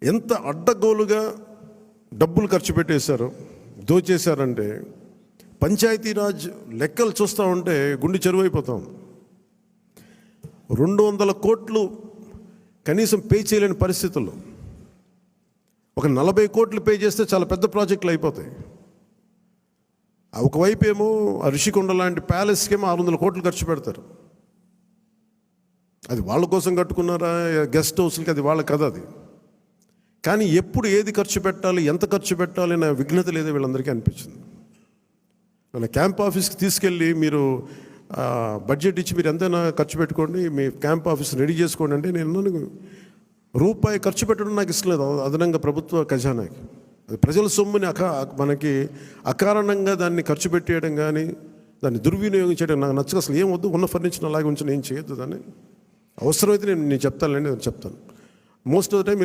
ఎంత అడ్డగోలుగా డబ్బులు ఖర్చు పెట్టేశారు, దోచేశారంటే పంచాయతీరాజ్ లెక్కలు చూస్తూ ఉంటే గుండె చెరువైపోతాం. 200 కోట్లు కనీసం పే చేయలేని పరిస్థితుల్లో ఒక 40 కోట్లు పే చేస్తే చాలా పెద్ద ప్రాజెక్టులు అయిపోతాయి. ఒకవైపు ఏమో ఋషికొండ లాంటి ప్యాలెస్కేమో 600 కోట్లు ఖర్చు పెడతారు. అది వాళ్ళ కోసం కట్టుకున్నారా, గెస్ట్ హౌస్లకి, అది వాళ్ళ కథ. అది కానీ ఎప్పుడు ఏది ఖర్చు పెట్టాలి, ఎంత ఖర్చు పెట్టాలి అనే విఘ్నత లేదో వీళ్ళందరికీ అనిపించింది. మన క్యాంప్ ఆఫీస్కి తీసుకెళ్ళి మీరు బడ్జెట్ ఇచ్చి మీరు ఎంతైనా ఖర్చు పెట్టుకోండి, మీ క్యాంప్ ఆఫీస్ రెడీ చేసుకోండి అంటే నేను రూపాయి ఖర్చు పెట్టడం నాకు ఇష్టం లేదు అదనంగా ప్రభుత్వ ఖజానాకి. అది ప్రజల సొమ్ముని మనకి అకారణంగా దాన్ని ఖర్చు పెట్టేయడం కానీ దాన్ని దుర్వినియోగం చేయడం నాకు నచ్చక. అసలు ఏం వద్దు, ఉన్న ఫర్నిచర్ అలాగే ఉంచి ఏం చేయొద్దు. దాన్ని అవసరమైతే నేను చెప్తానులేండి, చెప్తాను. Most of the time